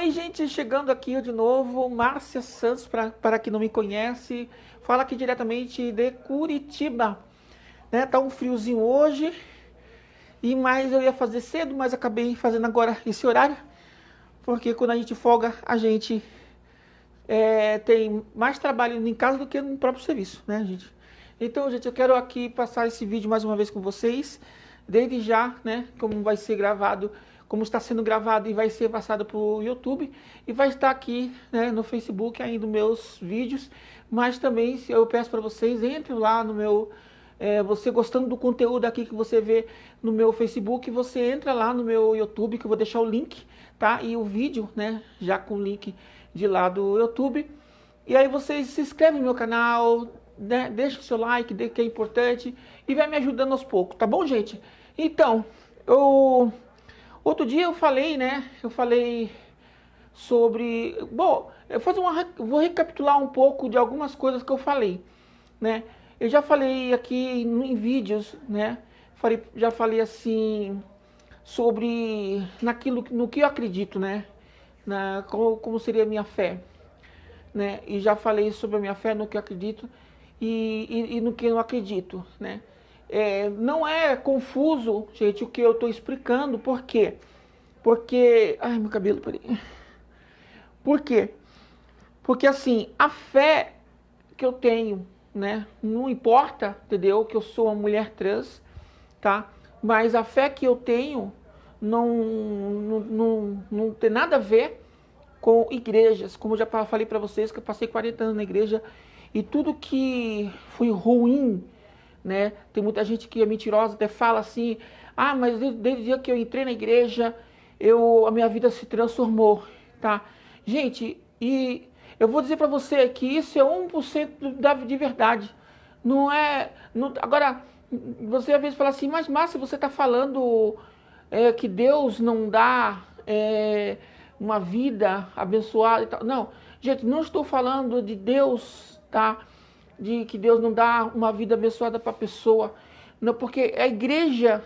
Oi, gente, chegando aqui de novo, Márcia Santos, para quem não me conhece, fala aqui diretamente de Curitiba, né? Tá um friozinho hoje, mas eu ia fazer cedo, mas acabei fazendo agora esse horário, porque quando a gente folga, a gente tem mais trabalho em casa do que no próprio serviço, né, gente? Então, gente, eu quero aqui passar esse vídeo mais uma vez com vocês, desde já, né, como vai ser gravado, como está sendo gravado e vai ser passado para o YouTube, e vai estar aqui, né, no Facebook ainda meus vídeos, mas também eu peço para vocês, entrem lá no meu, você gostando do conteúdo aqui que você vê no meu Facebook, você entra lá no meu YouTube, que eu vou deixar o link, tá? E o vídeo, né, já com o link de lá do YouTube. E aí vocês se inscrevem no meu canal, né? Deixa o seu like, que é importante, e vai me ajudando aos poucos, tá bom, gente? Então, outro dia eu falei, né? Eu falei sobre... Bom, vou recapitular um pouco de algumas coisas que eu falei, né? Eu já falei aqui em vídeos, né? Já falei assim sobre no que eu acredito, né? Como seria a minha fé, né? E já falei sobre a minha fé, no que eu acredito e no que eu não acredito, né? Não é confuso, gente, o que eu estou explicando. Por quê? Porque... Ai, meu cabelo, peraí. Por quê? Porque, assim, a fé que eu tenho, né? Não importa, entendeu? Que eu sou uma mulher trans, tá? Mas a fé que eu tenho não tem nada a ver com igrejas. Como eu já falei para vocês, que eu passei 40 anos na igreja e tudo que foi ruim, né? Tem muita gente que é mentirosa, até fala assim: ah, mas desde o dia que eu entrei na igreja, a minha vida se transformou, tá? Gente, e eu vou dizer para você que isso é 1% de verdade. Não é... agora, você às vezes fala assim: mas Márcia, você está falando que Deus não dá uma vida abençoada e tal. Não, gente, não estou falando de Deus, tá? De que Deus não dá uma vida abençoada para a pessoa. Não, porque a igreja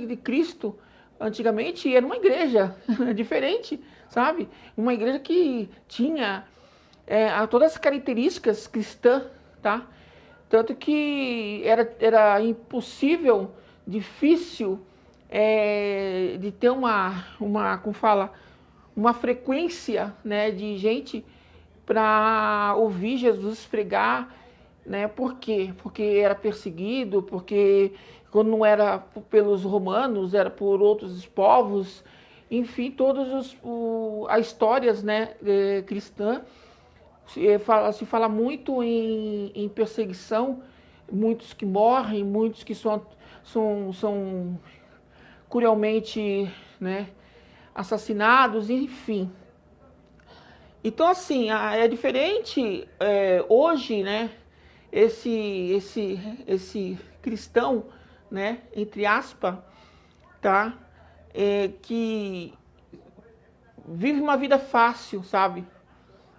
de Cristo, antigamente, era uma igreja diferente, sabe? Uma igreja que tinha todas as características cristãs, tá? Tanto que era impossível, difícil de ter como fala, uma frequência, né, de gente para ouvir Jesus pregar, né? Por quê? Porque era perseguido, porque quando não era pelos romanos, era por outros povos, enfim, todas as histórias, né, cristã. Se fala muito em perseguição, muitos que morrem, muitos que são cruelmente, né, assassinados, enfim. Então, assim, é diferente hoje, né, esse cristão, né, entre aspas, tá, que vive uma vida fácil, sabe?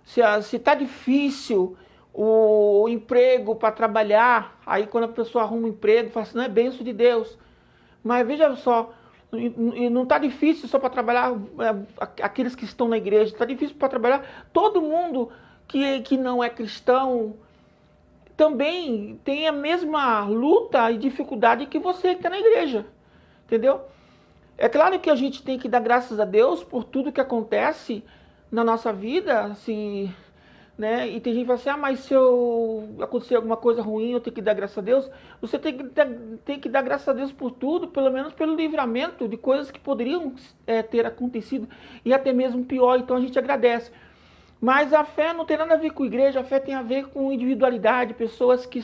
Se tá difícil o emprego para trabalhar, aí quando a pessoa arruma um emprego, fala assim: não, é bênção de Deus. Mas veja só, e não tá difícil só para trabalhar aqueles que estão na igreja, tá difícil para trabalhar todo mundo que não é cristão, também tem a mesma luta e dificuldade que você que está na igreja, entendeu? É claro que a gente tem que dar graças a Deus por tudo que acontece na nossa vida, né? E tem gente que fala assim: ah, mas se acontecer alguma coisa ruim, eu tenho que dar graças a Deus. Você tem que dar graças a Deus por tudo, pelo menos pelo livramento de coisas que poderiam ter acontecido, e até mesmo pior, então a gente agradece. Mas a fé não tem nada a ver com igreja, a fé tem a ver com individualidade, pessoas que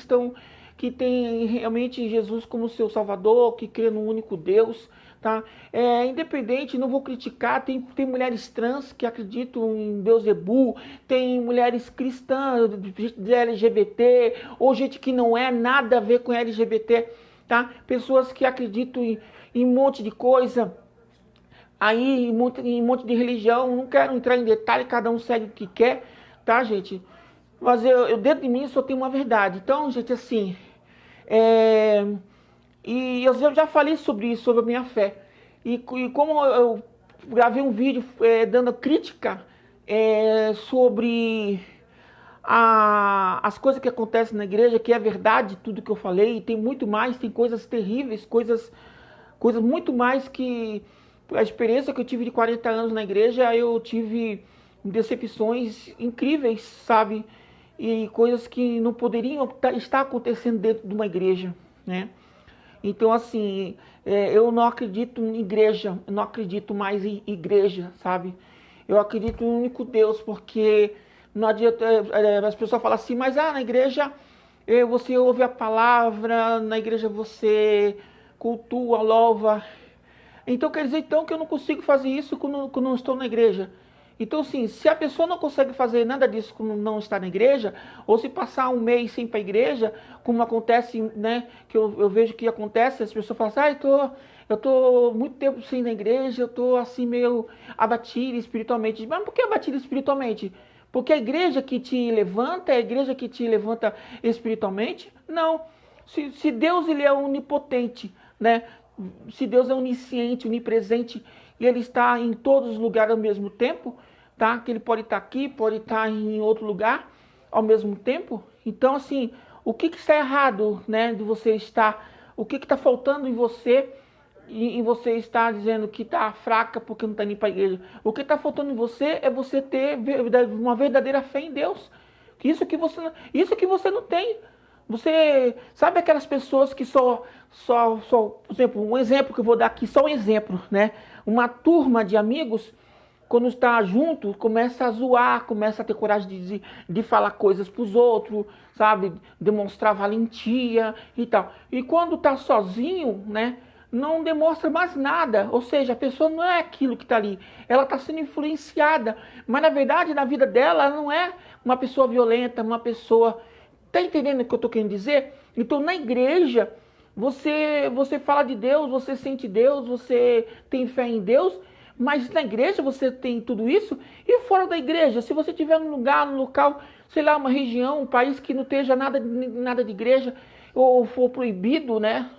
têm realmente Jesus como seu Salvador, que crê no único Deus, tá? Independente, não vou criticar, tem mulheres trans que acreditam em Deus Ebu, tem mulheres cristãs, de LGBT, ou gente que não é nada a ver com LGBT, tá? Pessoas que acreditam em um monte de coisa, aí em um monte de religião. Não quero entrar em detalhe, cada um segue o que quer, tá, gente? Mas eu dentro de mim só tenho uma verdade. Então, gente, assim, e eu já falei sobre isso, sobre a minha fé. E como eu gravei um vídeo dando crítica sobre as coisas que acontecem na igreja, que é verdade tudo que eu falei, e tem muito mais, tem coisas terríveis, coisas muito mais que a experiência que eu tive de 40 anos na igreja, eu tive decepções incríveis, sabe? E coisas que não poderiam estar acontecendo dentro de uma igreja, né? Então, assim, eu não acredito em igreja, eu não acredito mais em igreja, sabe? Eu acredito no único Deus, porque não adianta, as pessoas falam assim, mas na igreja você ouve a palavra, na igreja você cultua, louva. Então quer dizer então que eu não consigo fazer isso quando não estou na igreja. Então, sim, se a pessoa não consegue fazer nada disso quando não está na igreja, ou se passar um mês sem ir para a igreja, como acontece, né, que eu vejo que acontece, as pessoas falam assim, eu tô muito tempo sem ir na igreja, eu tô assim meio abatido espiritualmente. Mas por que abatido espiritualmente? Porque a igreja que te levanta, é a igreja que te levanta espiritualmente? Não. Se Deus ele é onipotente, né? Se Deus é onisciente, onipresente, e ele está em todos os lugares ao mesmo tempo, tá? Que ele pode estar aqui, pode estar em outro lugar ao mesmo tempo. Então, assim, o que está errado, né? De você estar, o que está faltando em você? E você está dizendo que está fraca porque não está indo para a igreja. O que está faltando em você é você ter uma verdadeira fé em Deus. Isso que você não tem. Você sabe aquelas pessoas que por exemplo, um exemplo que eu vou dar aqui, só um exemplo, né? Uma turma de amigos, quando está junto, começa a zoar, começa a ter coragem de falar coisas para os outros, sabe? Demonstrar valentia e tal. E quando está sozinho, né? Não demonstra mais nada, ou seja, a pessoa não é aquilo que está ali, ela está sendo influenciada, mas na verdade na vida dela ela não é uma pessoa violenta, uma pessoa, tá entendendo o que eu estou querendo dizer? Então na igreja você fala de Deus, você sente Deus, você tem fé em Deus, mas na igreja você tem tudo isso, e fora da igreja, se você estiver num lugar, num local, sei lá, uma região, um país que não esteja nada de igreja, ou for proibido, né,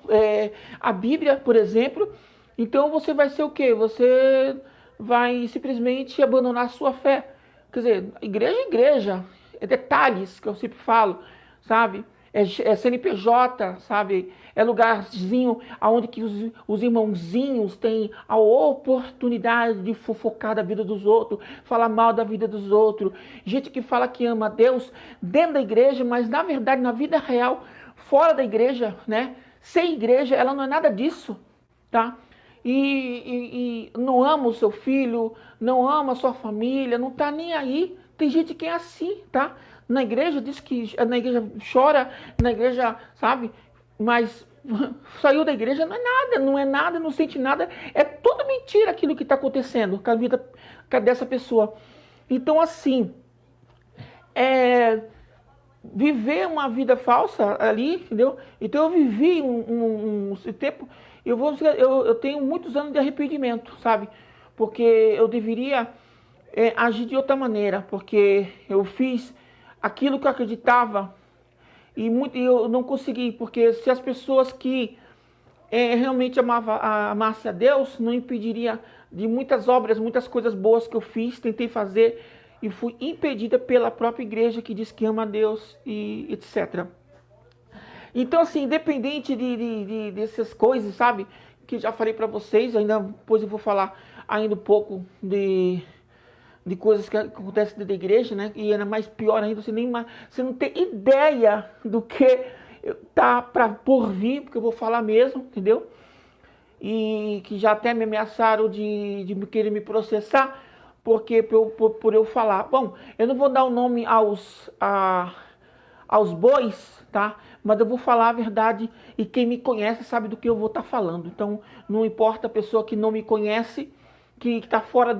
a Bíblia, por exemplo, então você vai ser o quê? Você vai simplesmente abandonar a sua fé. Quer dizer, igreja é igreja, é detalhes que eu sempre falo, sabe? É CNPJ, sabe? É lugarzinho onde que os irmãozinhos têm a oportunidade de fofocar da vida dos outros, falar mal da vida dos outros. Gente que fala que ama a Deus dentro da igreja, mas na verdade, na vida real, fora da igreja, né? Sem igreja, ela não é nada disso, tá? E não ama o seu filho, não ama a sua família, não tá nem aí. Tem gente que é assim, tá? Na igreja diz que na igreja chora, na igreja, sabe? Mas saiu da igreja não é nada, não sente nada. É tudo mentira aquilo que está acontecendo com a vida dessa pessoa. Então, assim, viver uma vida falsa ali, entendeu? Então eu vivi um tempo, eu tenho muitos anos de arrependimento, sabe? Porque eu deveria agir de outra maneira, porque eu fiz aquilo que eu acreditava e eu não consegui, porque se as pessoas que realmente amassem a Deus, não impediria de muitas obras, muitas coisas boas que eu fiz, tentei fazer e fui impedida pela própria igreja que diz que ama a Deus e etc. Então, assim, independente dessas coisas, sabe, que já falei para vocês, ainda depois eu vou falar ainda um pouco de coisas que acontecem dentro da igreja, né? E ainda mais pior ainda, você não tem ideia do que tá por vir, porque eu vou falar mesmo, entendeu? E que já até me ameaçaram de querer me processar, porque por eu falar. Bom, eu não vou dar o nome aos bois, tá? Mas eu vou falar a verdade e quem me conhece sabe do que eu vou estar falando. Então, não importa a pessoa que não me conhece, que está fora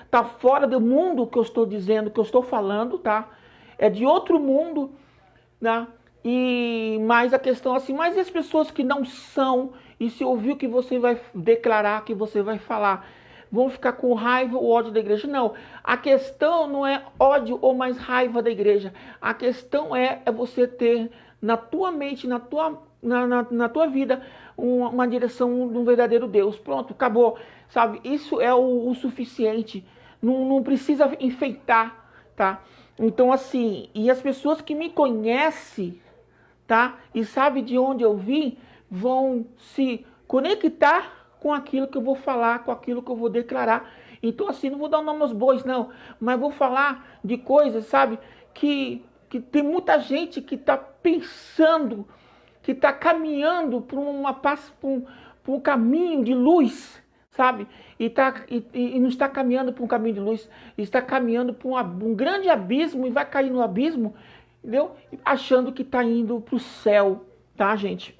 tá fora do mundo que eu estou dizendo, que eu estou falando, tá? É de outro mundo, né? Mas a questão assim, mas e as pessoas que não são, e se ouvir o que você vai declarar, que você vai falar, vão ficar com raiva ou ódio da igreja? Não, a questão não é ódio ou mais raiva da igreja, a questão é você ter na tua mente, na tua na tua vida uma direção de um verdadeiro Deus. Pronto, acabou, sabe? Isso é o suficiente. Não precisa enfeitar, tá? Então, assim, e as pessoas que me conhecem, tá? E sabem de onde eu vim, vão se conectar com aquilo que eu vou falar, com aquilo que eu vou declarar. Então, assim, não vou dar o nome aos bois, não, mas vou falar de coisas, sabe, que tem muita gente que está pensando, que está caminhando por por um caminho de luz, sabe? E não está caminhando por um caminho de luz, está caminhando por um grande abismo e vai cair no abismo, entendeu? Achando que está indo para o céu, tá, gente?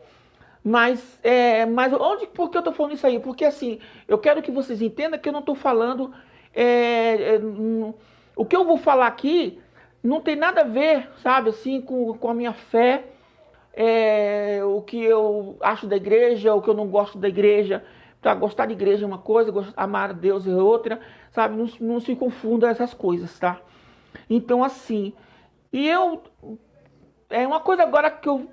Mas por que eu tô falando isso aí? Porque assim, eu quero que vocês entendam que eu não tô falando. O que eu vou falar aqui não tem nada a ver, sabe, assim, com a minha fé, o que eu acho da igreja, o que eu não gosto da igreja. Tá, gostar de igreja é uma coisa, amar a Deus é outra, sabe? Não se confunda essas coisas, tá? Então, assim, e eu. É uma coisa agora que eu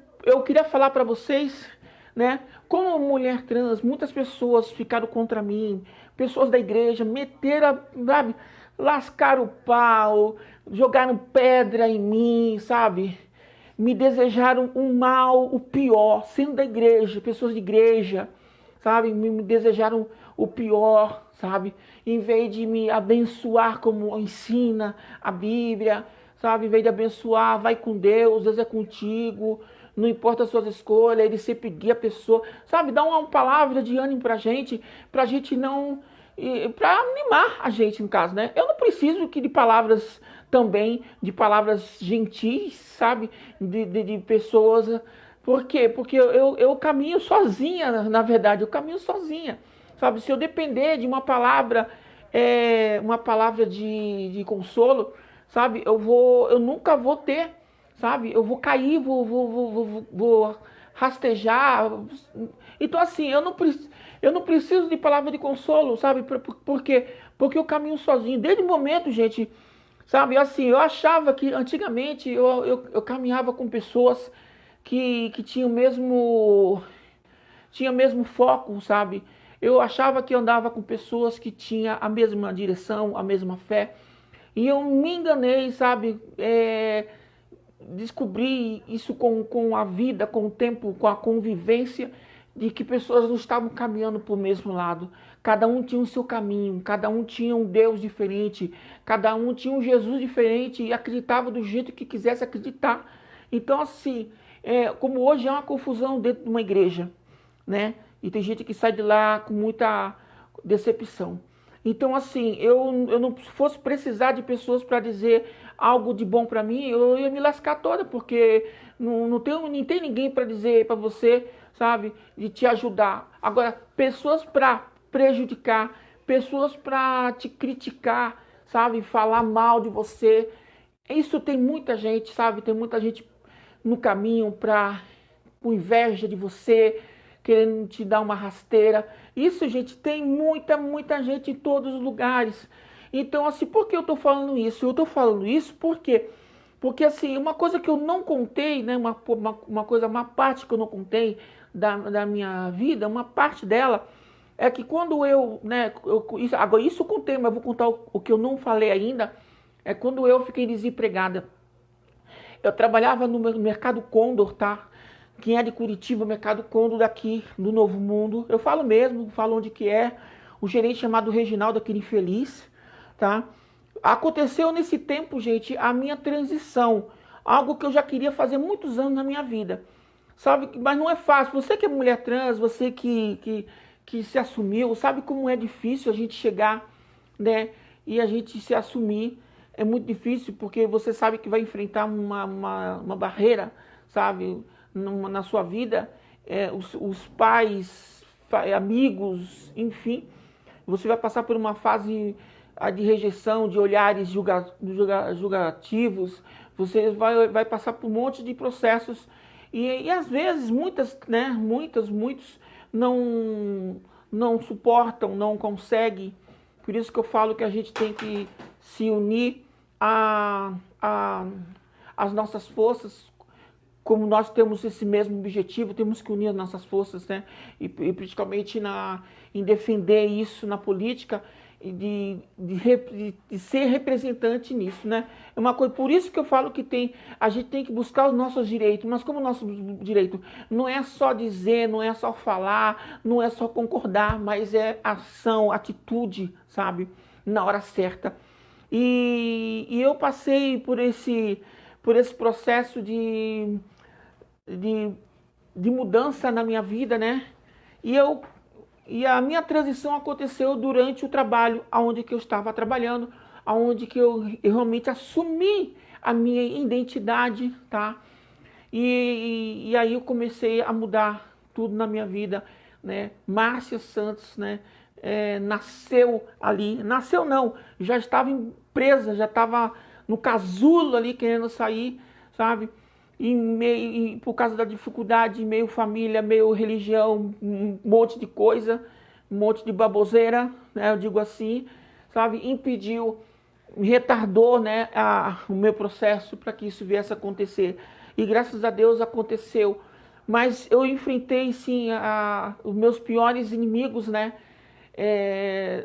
queria falar para vocês, né? Como mulher trans, muitas pessoas ficaram contra mim, pessoas da igreja meteram, sabe? Lascaram o pau, jogaram pedra em mim, sabe? Me desejaram um mal, o pior, sendo da igreja, pessoas de igreja, sabe? Me desejaram o pior, sabe? Em vez de me abençoar como ensina a Bíblia, sabe? Em vez de abençoar, vai com Deus é contigo, não importa as suas escolhas, ele sempre guia a pessoa, sabe? Dá uma palavra de ânimo pra gente não... Pra animar a gente, no caso, né? Eu não preciso de palavras também, de palavras gentis, sabe? De pessoas... Por quê? Porque eu caminho sozinha, na verdade, eu caminho sozinha, sabe? Se eu depender de uma palavra de consolo, sabe? Eu nunca vou ter, sabe? Eu vou cair, vou rastejar. Então, assim, eu não preciso de palavra de consolo, sabe? Por quê? Porque eu caminho sozinho. Desde o momento, gente, sabe? Assim, eu achava que antigamente eu caminhava com pessoas que tinha mesmo foco, sabe? Eu achava que eu andava com pessoas que tinham a mesma direção, a mesma fé. E eu me enganei, sabe? Descobri isso com a vida, com o tempo, com a convivência, de que pessoas não estavam caminhando para o mesmo lado. Cada um tinha o seu caminho, cada um tinha um Deus diferente, cada um tinha um Jesus diferente e acreditava do jeito que quisesse acreditar. Então, assim, como hoje é uma confusão dentro de uma igreja, né? E tem gente que sai de lá com muita decepção. Então, assim, eu não fosse precisar de pessoas para dizer algo de bom para mim, eu ia me lascar toda, porque não tem ninguém para dizer para você, sabe, de te ajudar. Agora, pessoas para prejudicar, pessoas para te criticar, sabe, falar mal de você. Isso tem muita gente, sabe, tem muita gente no caminho com inveja de você, querendo te dar uma rasteira. Isso, gente, tem muita gente em todos os lugares. Então, assim, por que eu tô falando isso? Eu tô falando isso porque assim, uma coisa que eu não contei, né, uma parte que eu não contei da minha vida, uma parte dela, é que quando agora isso eu contei, mas vou contar o que eu não falei ainda, é quando eu fiquei desempregada. Eu trabalhava no Mercado Condor, tá? Quem é de Curitiba, Mercado Condor daqui, do Novo Mundo. Eu falo mesmo, falo onde que é. O gerente chamado Reginaldo, aquele infeliz, tá? Aconteceu nesse tempo, gente, a minha transição. Algo que eu já queria fazer muitos anos na minha vida. Sabe? Mas não é fácil. Você que é mulher trans, você que se assumiu, sabe como é difícil a gente chegar, né? E a gente se assumir. É muito difícil porque você sabe que vai enfrentar uma barreira, sabe? Na sua vida, os pais, amigos, enfim, você vai passar por uma fase de rejeição, de olhares julgativos, você vai passar por um monte de processos e às vezes muitos não suportam, não conseguem. Por isso que eu falo que a gente tem que se unir às nossas forças, como nós temos esse mesmo objetivo, temos que unir as nossas forças, né? E principalmente em defender isso na política e de ser representante nisso, né? É uma coisa, por isso que eu falo que a gente tem que buscar os nossos direitos, mas como o nosso direito não é só dizer, não é só falar, não é só concordar, mas é ação, atitude, sabe? Na hora certa. E eu passei por esse processo de, de mudança na minha vida, né? E a minha transição aconteceu durante o trabalho, aonde que eu estava trabalhando, aonde que eu realmente assumi a minha identidade, tá? E aí eu comecei a mudar tudo na minha vida, né? Márcia Santos, né? Nasceu ali, nasceu não, já estava presa, já estava no casulo ali querendo sair, sabe? E por causa da dificuldade, meio família, meio religião, um monte de coisa, um monte de baboseira, né? Eu digo assim, sabe? Impediu, retardou, né, o meu processo para que isso viesse a acontecer. E graças a Deus aconteceu. Mas eu enfrentei, sim, os meus piores inimigos, né?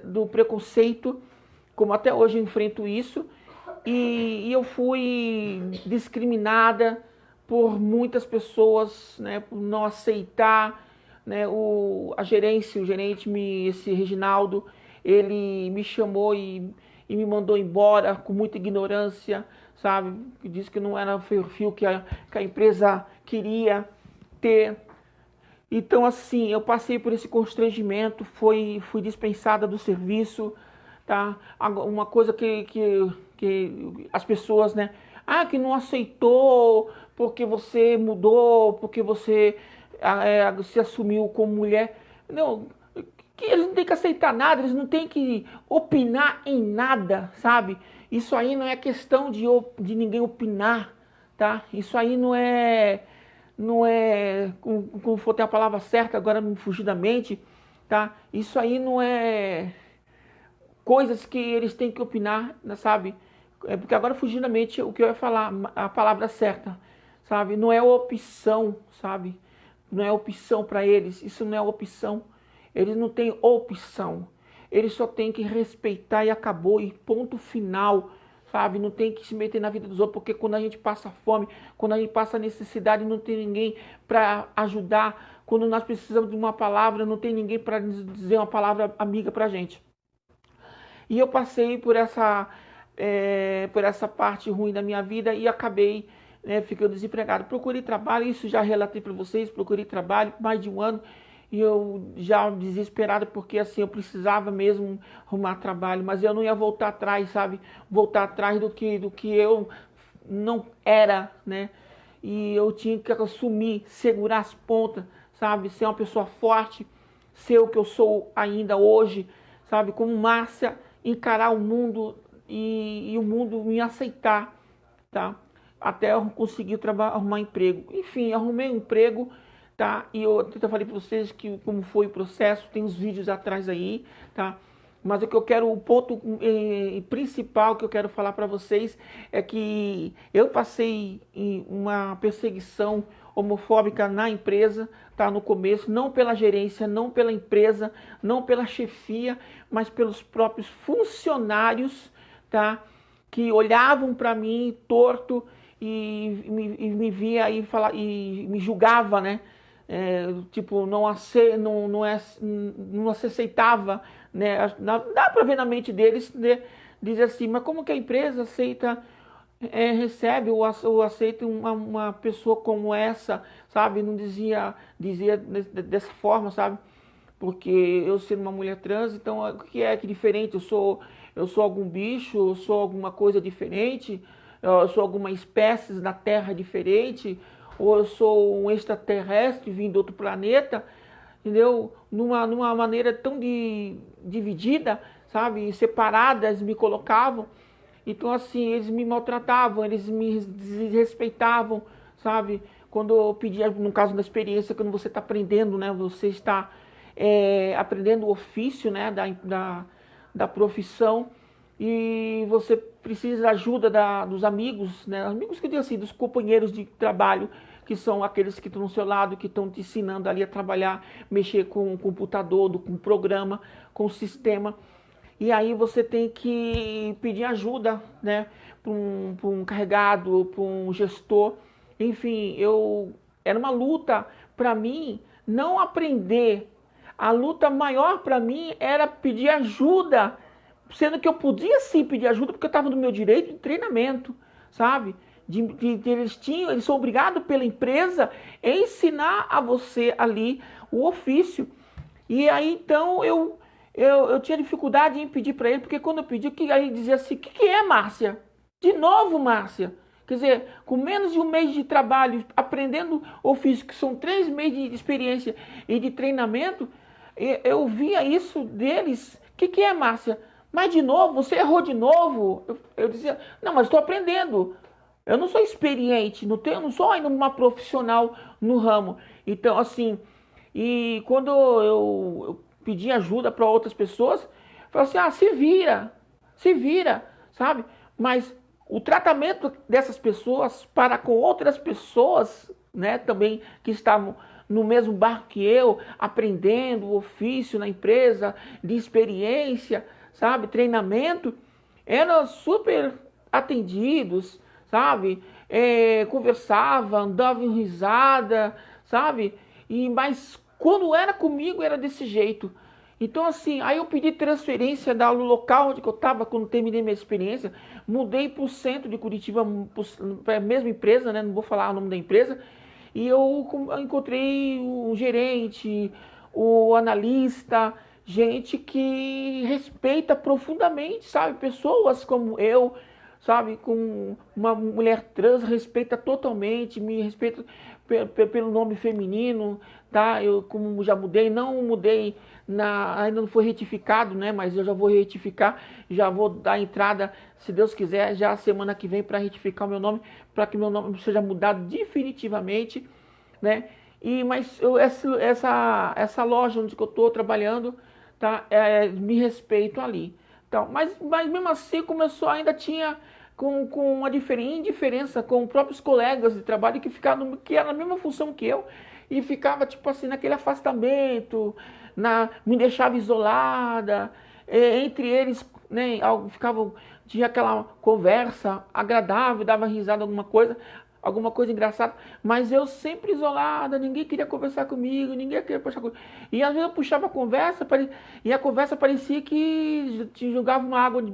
Do preconceito, como até hoje eu enfrento isso. E eu fui discriminada por muitas pessoas, né, por não aceitar, né, o gerente, esse Reginaldo, ele me chamou e me mandou embora com muita ignorância, sabe? Disse que não era o perfil que a empresa queria ter. Então, assim, eu passei por esse constrangimento, fui dispensada do serviço, tá? Uma coisa que as pessoas, né? Ah, que não aceitou porque você mudou, porque você se assumiu como mulher. Não, que eles não têm que aceitar nada, eles não têm que opinar em nada, sabe? Isso aí não é questão de ninguém opinar, tá? Isso aí como for ter a palavra certa, agora me fugiu da mente, tá? Isso aí não é coisas que eles têm que opinar, sabe? Porque agora fugiu da mente o que eu ia falar, a palavra certa, sabe? Não é opção, sabe? Não é opção para eles, isso não é opção. Eles não têm opção. Eles só têm que respeitar e acabou, e ponto final, sabe? Não tem que se meter na vida dos outros, porque quando a gente passa fome, quando a gente passa necessidade, não tem ninguém para ajudar. Quando nós precisamos de uma palavra, não tem ninguém para dizer uma palavra amiga para a gente. E eu passei por essa parte ruim da minha vida e acabei, né, ficando desempregado. Procurei trabalho, isso já relatei para vocês, procurei trabalho mais de um ano e eu já desesperado porque assim eu precisava mesmo arrumar trabalho, mas eu não ia voltar atrás, sabe? Voltar atrás do que eu não era, né? E eu tinha que assumir, segurar as pontas, sabe? Ser uma pessoa forte, ser o que eu sou ainda hoje, sabe? Como Márcia, encarar o mundo e o mundo me aceitar, tá? Até eu conseguir arrumar emprego. Enfim, arrumei um emprego, tá? E eu falei para vocês como foi o processo, tem os vídeos atrás aí, tá? Mas o ponto principal que eu quero falar para vocês é que eu passei em uma perseguição homofóbica na empresa, tá? No começo, não pela gerência, não pela empresa, não pela chefia, mas pelos próprios funcionários, tá? Que olhavam para mim torto e me via e me julgava, né? Tipo, não se aceitava, né? Dá para ver na mente deles, né? Dizer assim, mas como que a empresa recebe ou aceita uma pessoa como essa, sabe? Não dizia dessa forma, sabe? Porque eu sendo uma mulher trans, então o que é que diferente? Eu sou algum bicho, eu sou alguma coisa diferente, eu sou alguma espécie da Terra diferente, ou eu sou um extraterrestre vindo de outro planeta, entendeu? Numa maneira tão dividida, sabe? Separadas me colocavam. Então assim, eles me maltratavam, eles me desrespeitavam, sabe? Quando eu pedia, no caso da experiência, quando você está aprendendo, né? Você está aprendendo o ofício, né? Da profissão, e você precisa da ajuda dos amigos, né? Amigos que eu digo assim, dos companheiros de trabalho, que são aqueles que estão no seu lado, que estão te ensinando ali a trabalhar, mexer com o computador, com o programa, com o sistema. E aí você tem que pedir ajuda, né, para um carregado, para um gestor. Enfim, era uma luta para mim não aprender. A luta maior para mim era pedir ajuda, sendo que eu podia sim pedir ajuda porque eu estava no meu direito de treinamento, sabe? Eles são obrigados pela empresa a ensinar a você ali o ofício. E aí então eu tinha dificuldade em pedir para ele, porque quando eu pedi, aí ele dizia assim: o que é, Márcia? De novo, Márcia? Quer dizer, com menos de um mês de trabalho, aprendendo ofício, que são 3 meses de experiência e de treinamento, eu via isso deles. O que é, Márcia? Mas de novo? Você errou de novo? Eu dizia: não, mas estou aprendendo. Eu não sou experiente, eu não sou ainda uma profissional no ramo. Então, assim, e quando eu pedi ajuda para outras pessoas, eu falei assim: se vira, sabe? Mas o tratamento dessas pessoas para com outras pessoas, né, também que estavam no mesmo barco que eu, aprendendo o ofício na empresa, de experiência, sabe, treinamento, eram super atendidos, sabe, conversava, dava risada, sabe, mas quando era comigo era desse jeito. Então, assim, aí eu pedi transferência do local onde eu estava, quando terminei minha experiência, mudei para o centro de Curitiba, para a mesma empresa, né? Não vou falar o nome da empresa, e eu encontrei o gerente, o analista, gente que respeita profundamente, sabe? Pessoas como eu, sabe? Com uma mulher trans, respeita totalmente, me respeita pelo nome feminino, tá? Eu, como já mudei, não mudei, ainda não foi retificado, né? Mas eu já vou retificar, já vou dar entrada, se Deus quiser, já semana que vem para retificar o meu nome, para que meu nome seja mudado definitivamente, né? Mas essa loja onde eu estou trabalhando, tá? Me respeito ali. Então, mas mesmo assim começou, ainda tinha com uma indiferença com próprios colegas de trabalho que eram na mesma função que eu, e ficava tipo assim naquele afastamento, me deixava isolada, entre eles, né, tinha aquela conversa agradável, dava risada, alguma coisa engraçada, mas eu sempre isolada, ninguém queria conversar comigo, ninguém queria puxar comigo. E às vezes eu puxava a conversa, e a conversa parecia que te jogava uma água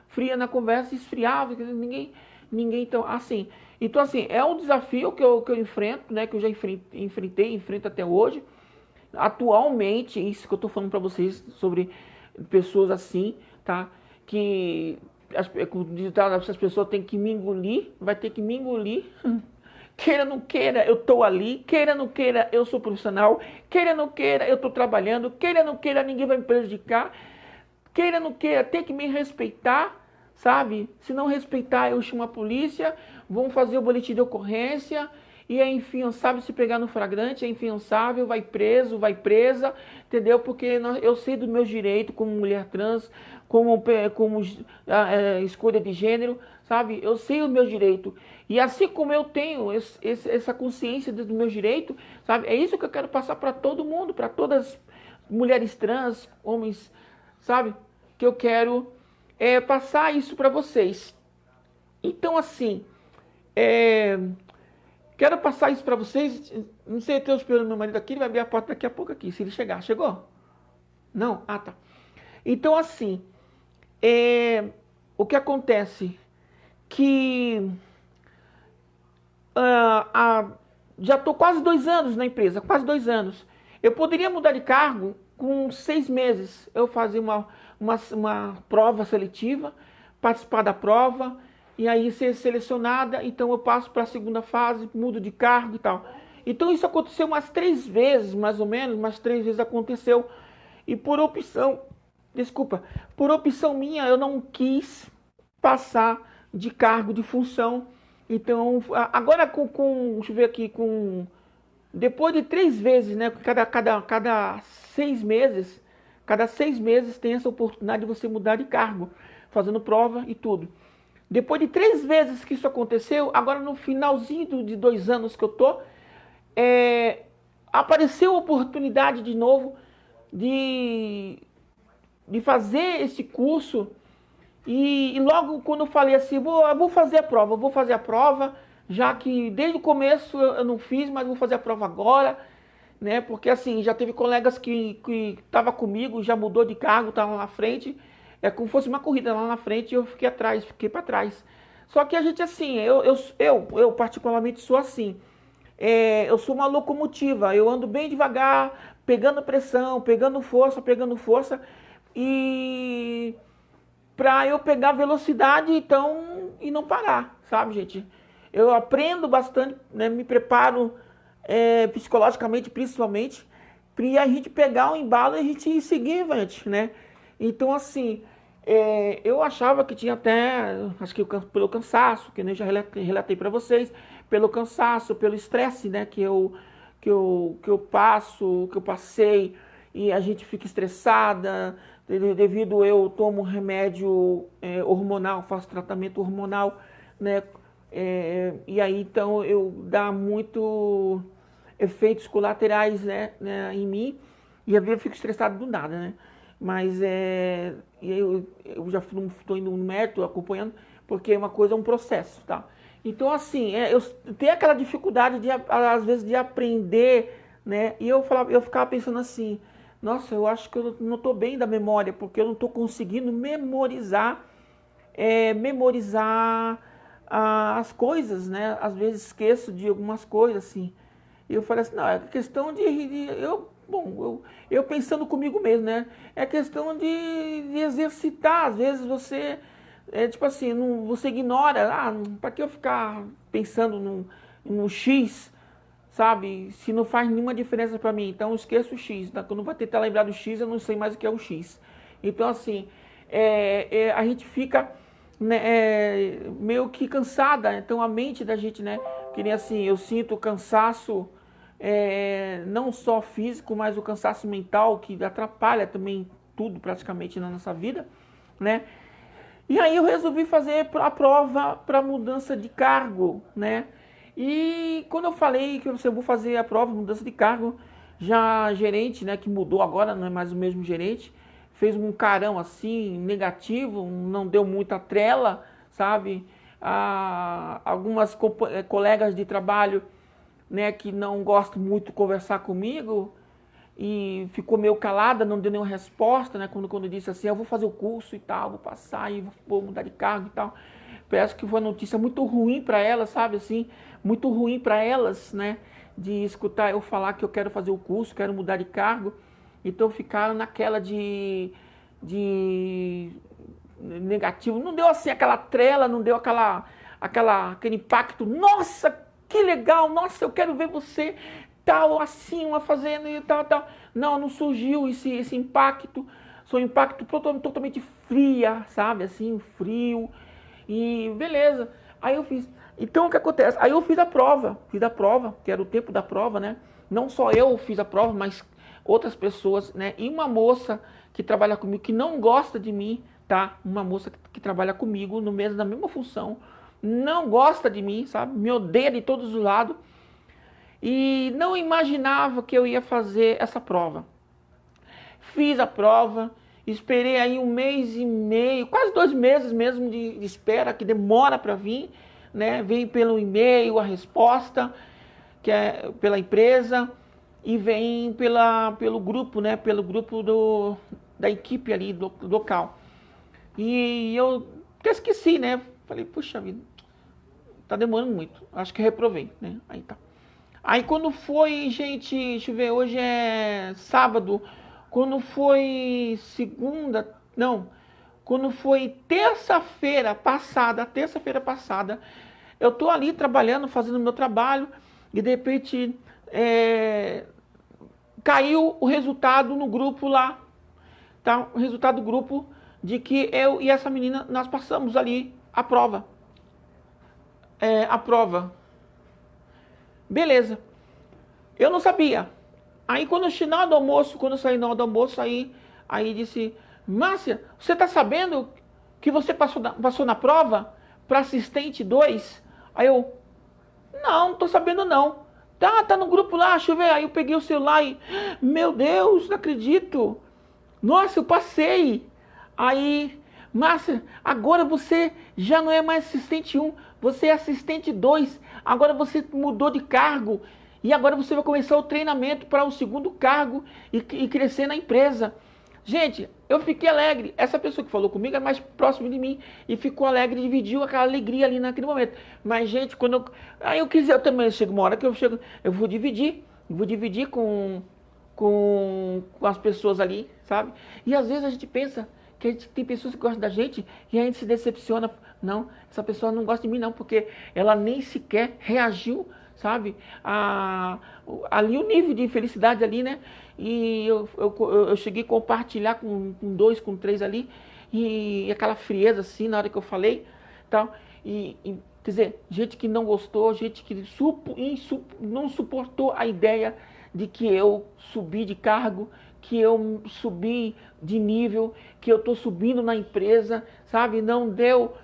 fria na conversa e esfriava, ninguém, então assim, é um desafio que eu enfrento, né, que eu já enfrento até hoje. Atualmente, isso que eu estou falando para vocês sobre pessoas assim, tá, que as pessoas têm que me engolir, vai ter que me engolir. Queira ou não queira, eu estou ali. Queira ou não queira, eu sou profissional. Queira ou não queira, eu estou trabalhando. Queira ou não queira, ninguém vai me prejudicar. Queira ou não queira, tem que me respeitar, sabe? Se não respeitar, eu chamo a polícia, vão fazer o boletim de ocorrência, e é infiançável se pegar no flagrante, é infiançável, vai preso, vai presa, entendeu? Porque eu sei dos meus direitos como mulher trans, como escolha de gênero, sabe? Eu sei o meu direito. E assim como eu tenho essa consciência dos meus direitos, sabe? É isso que eu quero passar para todo mundo, para todas as mulheres trans, homens, sabe? Que eu quero passar isso para vocês. Então, assim, quero passar isso para vocês. Não sei, eu estou esperando meu marido aqui, ele vai abrir a porta daqui a pouco aqui, se ele chegar. Chegou? Não? Ah, tá. Então, assim, o que acontece? Que já estou quase 2 anos na empresa, quase 2 anos. Eu poderia mudar de cargo com 6 meses. Eu fazia uma prova seletiva, participar da prova, e aí ser selecionada, então eu passo para a segunda fase, mudo de cargo e tal. Então isso aconteceu umas 3 vezes, mais ou menos, umas 3 vezes aconteceu. E por opção minha, eu não quis passar de cargo, de função. Então, agora deixa eu ver aqui, depois de 3 vezes, né, cada 6 meses, tem essa oportunidade de você mudar de cargo, fazendo prova e tudo. Depois de 3 vezes que isso aconteceu, agora no finalzinho de 2 anos que eu tô, apareceu a oportunidade de novo de fazer esse curso. E logo quando eu falei assim, eu vou fazer a prova, já que desde o começo eu não fiz, mas vou fazer a prova agora, né? Porque assim, já teve colegas que estavam comigo, já mudou de cargo, tá lá na frente, é como se fosse uma corrida lá na frente e eu fiquei atrás, fiquei para trás. Só que a gente assim, eu particularmente sou assim, eu sou uma locomotiva, eu ando bem devagar, pegando pressão, pegando força, e para eu pegar velocidade então e não parar, sabe, gente? Eu aprendo bastante, né, me preparo psicologicamente, principalmente, para a gente pegar o embalo e a gente seguir avante, né? Então, assim, eu achava que tinha até, acho que pelo cansaço, que eu já relatei para vocês, pelo cansaço, pelo estresse, né, que eu passei, e a gente fica estressada, devido eu tomo remédio hormonal, faço tratamento hormonal, né? E aí então eu dá muito efeitos colaterais, né, em mim, e às vezes eu fico estressado do nada, né? Mas eu já estou indo no método, acompanhando, porque é uma coisa, é um processo, tá? Então assim, eu tenho aquela dificuldade às vezes de aprender, né? E eu ficava pensando assim, nossa, eu acho que eu não estou bem da memória, porque eu não estou conseguindo memorizar as coisas, né? Às vezes esqueço de algumas coisas, assim. E eu falei assim, não, é questão eu pensando comigo mesmo, né? É questão de exercitar. Às vezes você, tipo assim, não, você ignora, para que eu ficar pensando no X, sabe? Se não faz nenhuma diferença para mim, então eu esqueço o X. Tá? Quando eu vou tentar lembrar do X, eu não sei mais o que é o X. Então, assim, a gente fica, né, meio que cansada. Então, a mente da gente, né? Que nem assim, eu sinto cansaço, não só físico, mas o cansaço mental, que atrapalha também tudo praticamente na nossa vida, né? E aí eu resolvi fazer a prova para mudança de cargo, né? E quando eu falei que eu vou fazer a prova de mudança de cargo, já a gerente, né, que mudou agora, não é mais o mesmo gerente, fez um carão assim, negativo, não deu muita trela, sabe? Algumas colegas de trabalho, né, que não gostam muito de conversar comigo, e ficou meio calada, não deu nenhuma resposta, né? Quando disse assim, eu vou fazer o curso e tal, vou passar e vou mudar de cargo e tal. Parece que foi uma notícia muito ruim para elas, sabe assim? Muito ruim para elas, né? De escutar eu falar que eu quero fazer o curso, quero mudar de cargo. Então ficaram naquela de negativo. Não deu assim aquela trela, não deu aquele impacto. Nossa, que legal! Nossa, eu quero ver você tal, assim, uma fazendo e tal, tal. Não surgiu esse impacto. Foi um impacto totalmente fria, sabe? Assim, frio. E beleza. Aí eu fiz. Então o que acontece? Aí eu fiz a prova, que era o tempo da prova, né? Não só eu fiz a prova, mas outras pessoas, né? E uma moça que trabalha comigo, que não gosta de mim, tá? Uma moça que trabalha comigo no mesmo, na mesma função, não gosta de mim, sabe? Me odeia de todos os lados. E não imaginava que eu ia fazer essa prova. Fiz a prova, esperei aí 1 mês e meio, quase 2 meses mesmo de espera, que demora para vir, né? Vem pelo e-mail a resposta, que é pela empresa, e vem pelo grupo, né? Pelo grupo da equipe ali, do local. E eu até esqueci, né? Falei, puxa vida, tá demorando muito, acho que reprovei, né? Aí tá. Aí quando foi, gente, deixa eu ver, hoje é sábado, quando foi quando foi terça-feira passada, eu tô ali trabalhando, fazendo meu trabalho, e de repente caiu o resultado no grupo lá, tá? O resultado do grupo de que eu e essa menina, nós passamos ali a prova. Beleza. Eu não sabia. Aí quando eu saí na hora do almoço, aí disse, Márcia, você tá sabendo que você passou na prova para assistente 2? Aí eu, não tô sabendo não. Tá no grupo lá, deixa eu ver. Aí eu peguei o celular e, meu Deus, não acredito. Nossa, eu passei. Aí, Márcia, agora você já não é mais assistente 1, você é assistente 2. Agora você mudou de cargo. E agora você vai começar o treinamento para o segundo cargo e crescer na empresa. Gente, eu fiquei alegre. Essa pessoa que falou comigo é mais próxima de mim e ficou alegre, dividiu aquela alegria ali naquele momento. Mas, gente, quando eu... Aí eu quis, eu também chego uma hora que eu vou dividir com as pessoas ali, sabe? E às vezes a gente pensa que tem pessoas que gostam da gente e a gente se decepciona. Não, essa pessoa não gosta de mim não, porque ela nem sequer reagiu, sabe? Ali o nível de felicidade ali, né? E eu cheguei a compartilhar com 2, com 3 ali, e aquela frieza assim na hora que eu falei, tal. Quer dizer, gente que não gostou, gente que não suportou a ideia de que eu subi de cargo, que eu subi de nível, que eu estou subindo na empresa, sabe? Não deu,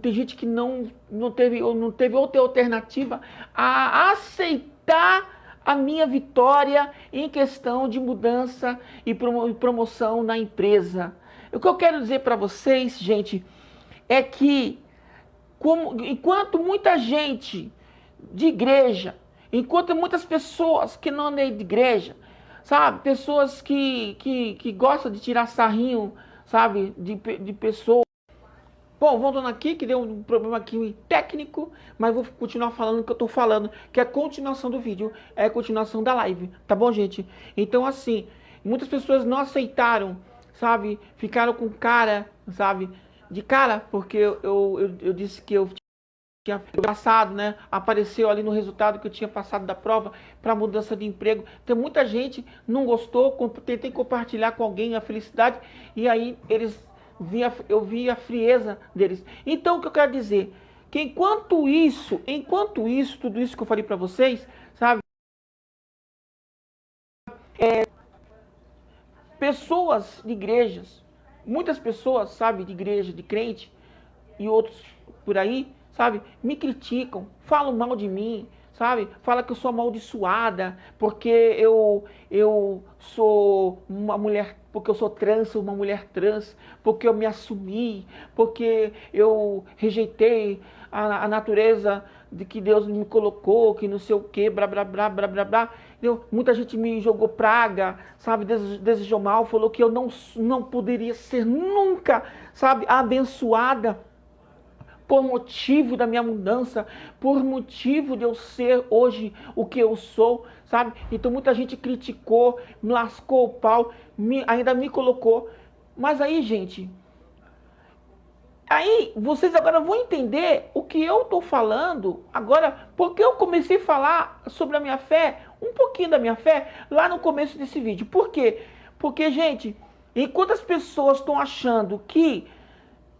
tem gente que não teve outra alternativa a aceitar a minha vitória em questão de mudança e promoção na empresa. O que eu quero dizer para vocês, gente, é que enquanto muita gente de igreja, enquanto muitas pessoas que não é de igreja, sabe, pessoas que gostam de tirar sarrinho, sabe, de pessoas. Bom, voltando aqui, que deu um problema aqui técnico, mas vou continuar falando o que eu tô falando, que é a continuação do vídeo, é a continuação da live, tá bom, gente? Então, assim, muitas pessoas não aceitaram, sabe, ficaram com cara, sabe, de cara, porque eu disse que eu tinha passado, né? Apareceu ali no resultado que eu tinha passado da prova para mudança de emprego. Tem muita gente não gostou, tentei compartilhar com alguém a felicidade e aí eu vi a frieza deles. Então o que eu quero dizer, que enquanto isso, tudo isso que eu falei para vocês, sabe? Pessoas de igrejas, muitas pessoas, sabe, de igreja, de crente e outros por aí, sabe, me criticam, falam mal de mim, sabe, fala que eu sou amaldiçoada, porque eu sou uma mulher, porque eu sou trans, uma mulher trans, porque eu me assumi, porque eu rejeitei a natureza de que Deus me colocou, que não sei o que, blá, blá, blá, blá, blá, blá. Muita gente me jogou praga, sabe, desejou mal, falou que eu não poderia ser nunca, sabe, abençoada, por motivo da minha mudança, por motivo de eu ser hoje o que eu sou, sabe? Então muita gente criticou, me lascou o pau, ainda me colocou. Mas aí, gente, aí vocês agora vão entender o que eu estou falando agora, porque eu comecei a falar sobre a minha fé, um pouquinho da minha fé, lá no começo desse vídeo. Por quê? Porque, gente, enquanto as pessoas estão achando que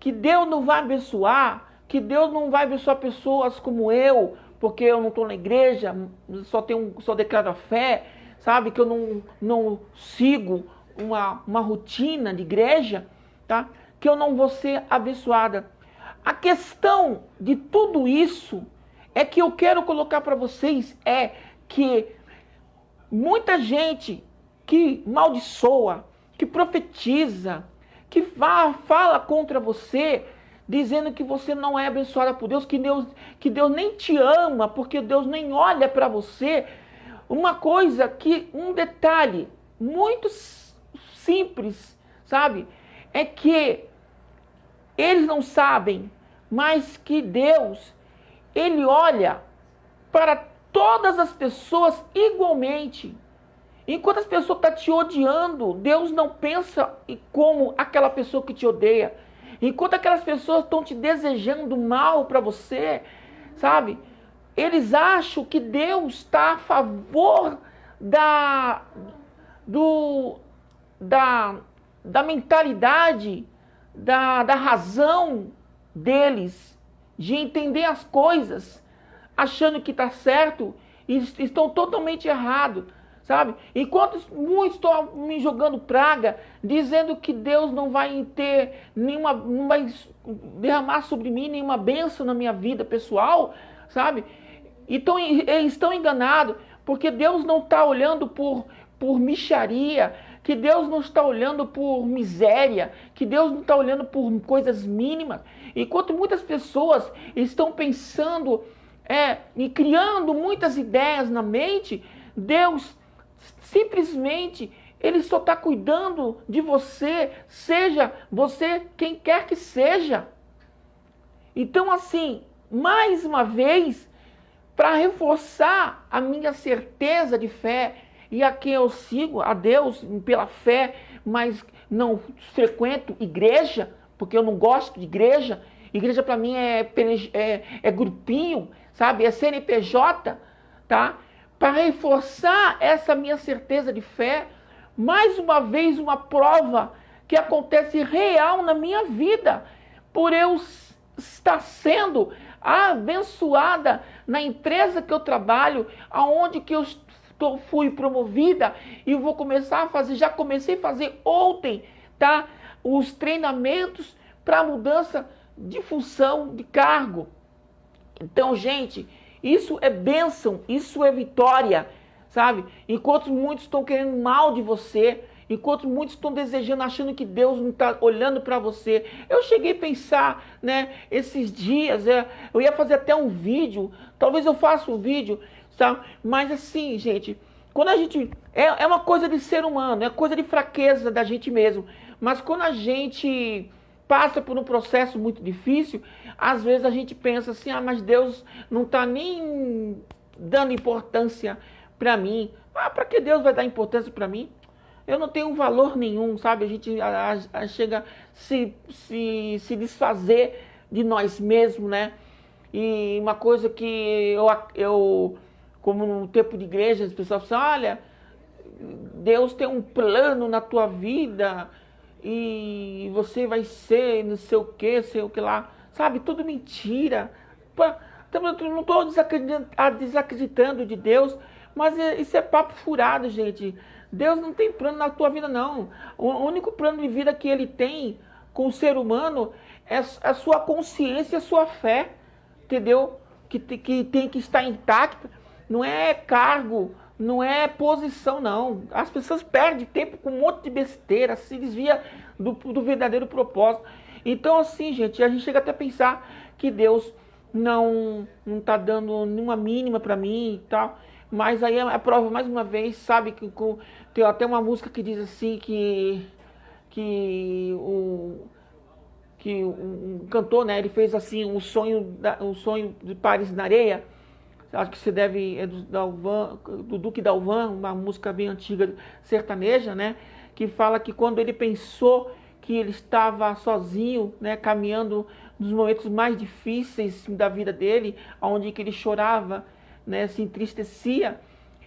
Deus não vai abençoar, que Deus não vai abençoar pessoas como eu, porque eu não estou na igreja, só declaro a fé, sabe? Que eu não sigo uma rotina de igreja, tá? Que eu não vou ser abençoada. A questão de tudo isso é que eu quero colocar para vocês é que muita gente que maldiçoa, que profetiza, que fala contra você, dizendo que você não é abençoada por Deus, que Deus nem te ama, porque Deus nem olha para você. Um detalhe muito simples, sabe? É que eles não sabem, mas que Deus, Ele olha para todas as pessoas igualmente. Enquanto as pessoas estão te odiando, Deus não pensa como aquela pessoa que te odeia. Enquanto aquelas pessoas estão te desejando mal para você, sabe? Eles acham que Deus está a favor da mentalidade, da razão deles, de entender as coisas, achando que está certo e estão totalmente errados. Sabe? Enquanto muitos estão me jogando praga, dizendo que Deus não vai não vai derramar sobre mim nenhuma bênção na minha vida pessoal, sabe? Então eles estão enganados, porque Deus não está olhando por mixaria, que Deus não está olhando por miséria, que Deus não está olhando por coisas mínimas. Enquanto muitas pessoas estão pensando e criando muitas ideias na mente, Deus simplesmente Ele só está cuidando de você, seja você quem quer que seja. Então, assim, mais uma vez, para reforçar a minha certeza de fé e a quem eu sigo, a Deus pela fé, mas não frequento igreja, porque eu não gosto de igreja. Igreja para mim é grupinho, sabe? É CNPJ, tá? Para reforçar essa minha certeza de fé, mais uma vez uma prova que acontece real na minha vida, por eu estar sendo abençoada na empresa que eu trabalho, aonde que eu fui promovida e vou começar a fazer, já comecei a fazer ontem, tá? Os treinamentos para mudança de função, de cargo. Então, gente, isso é bênção, isso é vitória, sabe? Enquanto muitos estão querendo mal de você, enquanto muitos estão desejando, achando que Deus não está olhando para você. Eu cheguei a pensar, né, esses dias, eu ia fazer até um vídeo, talvez eu faça um vídeo, sabe? Mas assim, gente, quando a gente... É uma coisa de ser humano, é coisa de fraqueza da gente mesmo. Mas quando a gente passa por um processo muito difícil, às vezes a gente pensa assim, mas Deus não está nem dando importância para mim. Para que Deus vai dar importância para mim? Eu não tenho valor nenhum, sabe? A gente chega a se desfazer de nós mesmos, né? E uma coisa que eu como no tempo de igreja, as pessoas falam, olha, Deus tem um plano na tua vida e você vai ser não sei o que lá, sabe? Tudo mentira. Eu não estou desacreditando de Deus, mas isso é papo furado, gente. Deus não tem plano na tua vida, não. O único plano de vida que Ele tem com o ser humano é a sua consciência e a sua fé, entendeu? Que tem que estar intacta. Não é cargo, não é posição, não. As pessoas perdem tempo com um monte de besteira, se desvia do verdadeiro propósito. Então, assim, gente, a gente chega até a pensar que Deus não está dando nenhuma mínima para mim e tal. Mas aí a prova, mais uma vez, sabe, que tem até uma música que diz assim que um cantor, né, ele fez assim, um sonho de Paris na Areia. Acho que você deve, do Duque Dalvan, uma música bem antiga, sertaneja, né? Que fala que quando ele pensou que ele estava sozinho, né, caminhando nos momentos mais difíceis da vida dele, onde que ele chorava, né, se entristecia,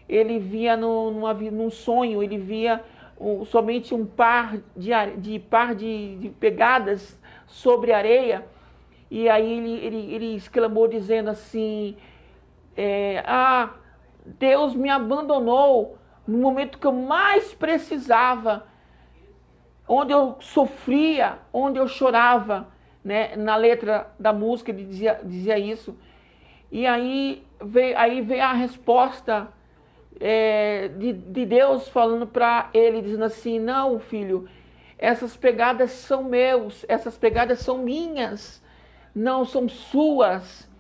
ele via num sonho, ele via somente um par de pegadas sobre a areia, e aí ele exclamou dizendo assim... Deus me abandonou no momento que eu mais precisava, onde eu sofria, onde eu chorava, né? Na letra da música ele dizia isso. E aí veio a resposta de Deus falando para ele, dizendo assim, não, filho, essas pegadas são meus, essas pegadas são minhas, não são suas.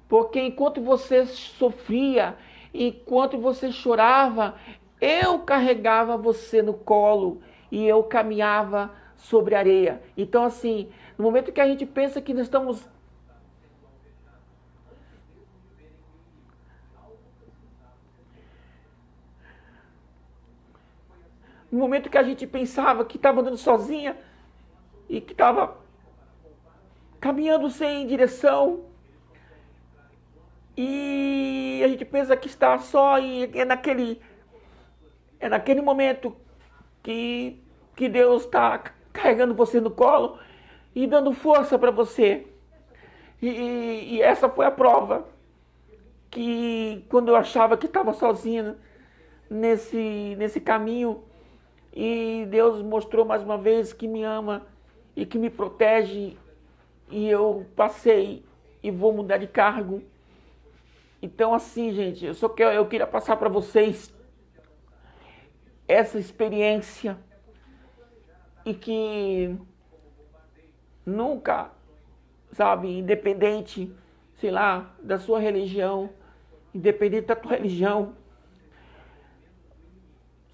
Porque enquanto você sofria, enquanto você chorava, eu carregava você no colo e eu caminhava sobre a areia. Então, assim, no momento que a gente pensa que nós estamos... No momento que a gente pensava que estava andando sozinha e que estava caminhando sem direção, e a gente pensa que está só, e é naquele momento que Deus está carregando você no colo e dando força para você. E essa foi a prova, que quando eu achava que estava sozinha nesse caminho, e Deus mostrou mais uma vez que me ama e que me protege, e eu passei e vou mudar de cargo. Então, assim, gente, eu queria passar para vocês essa experiência e que nunca, sabe, independente, sei lá, da sua religião, independente da tua religião,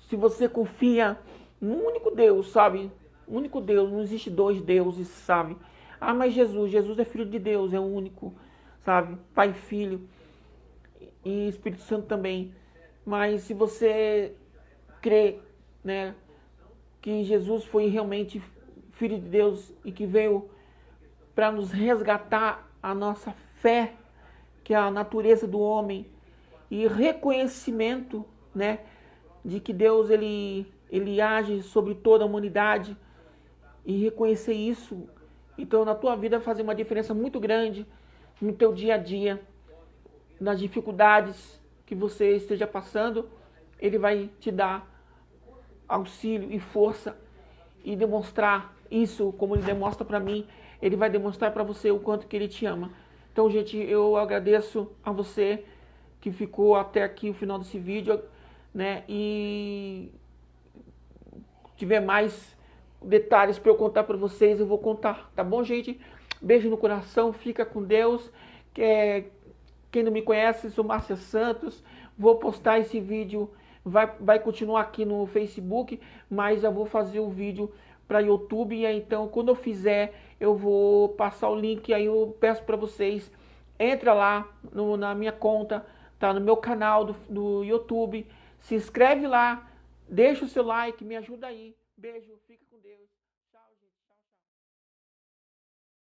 se você confia num único Deus, sabe, um único Deus, não existe dois deuses, sabe. Ah, mas Jesus é filho de Deus, é o único, sabe, Pai e Filho e Espírito Santo também. Mas se você crê, né, que Jesus foi realmente filho de Deus e que veio para nos resgatar a nossa fé, que é a natureza do homem, e reconhecimento, né, de que Deus ele age sobre toda a humanidade, e reconhecer isso, então na tua vida vai fazer uma diferença muito grande no teu dia a dia, nas dificuldades que você esteja passando, ele vai te dar auxílio e força e demonstrar isso, como ele demonstra para mim, ele vai demonstrar para você o quanto que ele te ama. Então, gente, eu agradeço a você que ficou até aqui o final desse vídeo, né? E tiver mais detalhes para eu contar para vocês, eu vou contar, tá bom, gente? Beijo no coração, fica com Deus. Quem não me conhece, sou Márcia Santos. Vou postar esse vídeo, vai continuar aqui no Facebook, mas eu vou fazer o vídeo para YouTube. E aí, então, quando eu fizer, eu vou passar o link. Aí eu peço para vocês, entra lá na minha conta, tá no meu canal do YouTube, se inscreve lá, deixa o seu like, me ajuda aí. Beijo, fica com Deus.